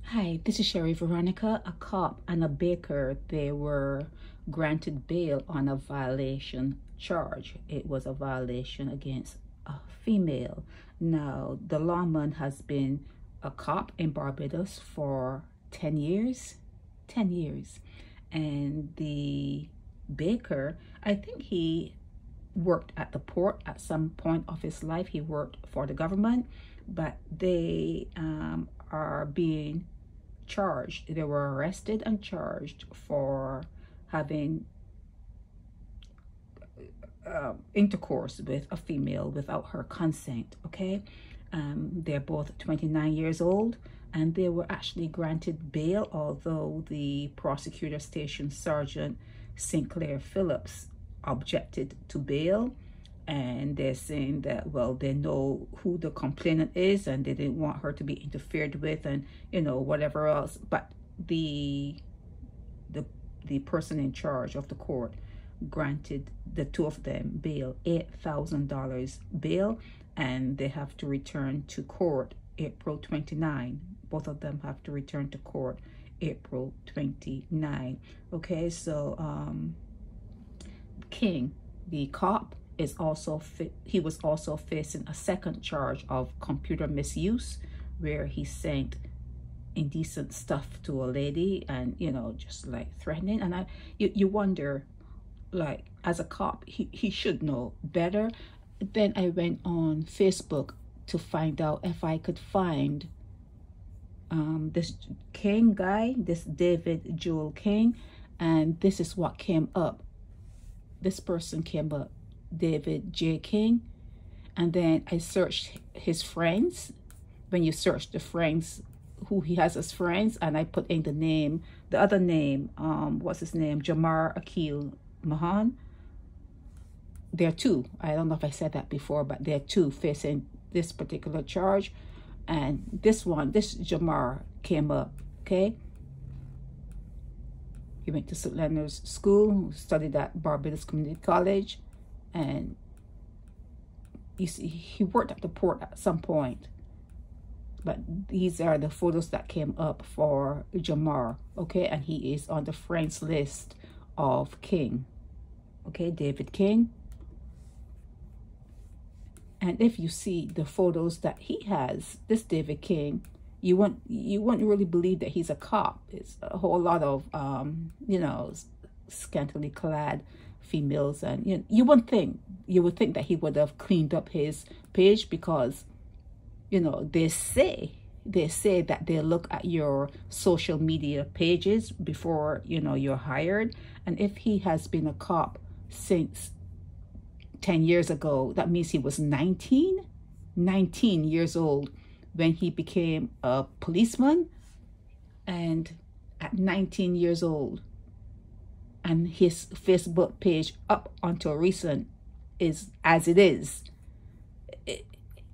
Hi, this is Sherry Veronica. A cop and a baker, they were granted bail on a violation charge. It was a violation against a female. Now, the lawman has been a cop in Barbados for 10 years. 10 years. And the baker, I think he worked at the port at some point of his life. He worked for the government, but they are being charged. They were arrested and charged for having intercourse with a female without her consent. Okay, they're both 29 years old, and they were actually granted bail, although the prosecutor station sergeant Sinclair Phillips objected to bail. And they're saying that, well, they know who the complainant is and they didn't want her to be interfered with, and whatever else. But the person in charge of the court granted the two of them bail, $8,000 bail, and they have to return to court April 29. Both of them have to return to court April 29. Okay, so King, the cop, he was also facing a second charge of computer misuse, where he sent indecent stuff to a lady and just like threatening. And you wonder, like, as a cop, he should know better. Then I went on Facebook to find out if I could find this King guy, this David Joel King, and this is what came up. This person came up, David J. King. And then I searched his friends. When you search the friends, who he has as friends, and I put in the name, the other name, what's his name, Jason Akil Maughan. There are two. I don't know if I said that before, but there are two facing this particular charge. And this Jamar came up. Okay, he went to St. Leonard's School, studied at Barbados Community College, and you see, he worked at the port at some point. But these are the photos that came up for Jamar. Okay, and he is on the friends list of King. Okay, David King. And if you see the photos that he has, this David King, you wouldn't really believe that he's a cop. It's a whole lot of scantily clad females, and you would think that he would have cleaned up his page, because they say that they look at your social media pages before you're hired. And if he has been a cop since 10 years ago, that means he was 19 years old when he became a policeman. And at 19 years old, and his Facebook page up until recent is as it is.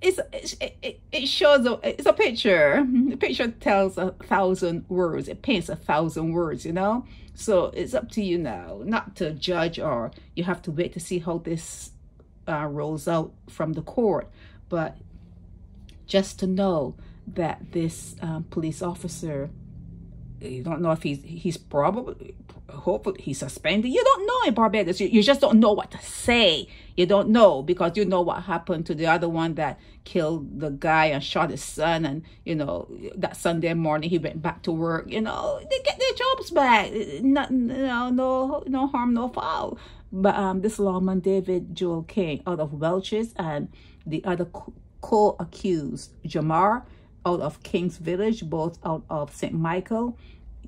It shows it's a picture. The picture tells 1,000 words. It paints 1,000 words, So it's up to you now, not to judge, or you have to wait to see how this rolls out from the court. But just to know that this police officer, you don't know if he's probably, hopefully he's suspended. You don't know in Barbados. You just don't know what to say. You don't know, because you know what happened to the other one that killed the guy and shot his son. And, that Sunday morning he went back to work. They get their jobs back. No harm, no foul. But this lawman, David Joel King, out of Welch's, and the other co-accused, Jamar, out of King's Village, both out of St. Michael.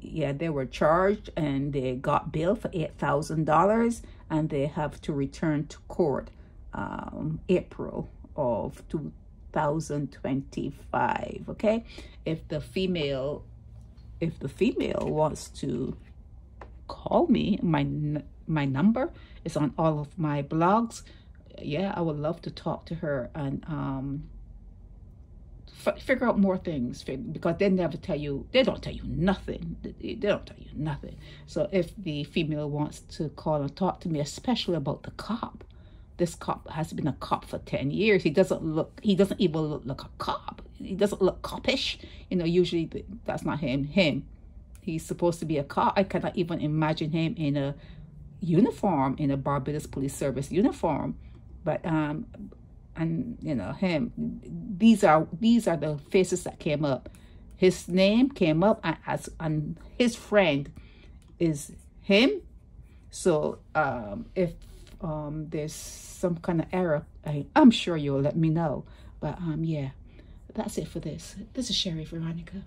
Yeah, they were charged and they got bail for $8,000, and they have to return to court April of 2025. Okay, if the female wants to call me, my number is on all of my blogs. Yeah, I would love to talk to her and figure out more things, because they don't tell you nothing. They don't tell you nothing. So if the female wants to call and talk to me, especially about the cop, this cop has been a cop for 10 years. He doesn't even look like a cop. he doesn't look copish. You know, usually that's not him. He's supposed to be a cop. I cannot even imagine him in a uniform, in a Barbados Police Service uniform. But and you know, him. These are the faces that came up. His name came up and his friend is him. So if there's some kind of error, I'm sure you'll let me know. But yeah, that's it for this. This is Sherry Veronica.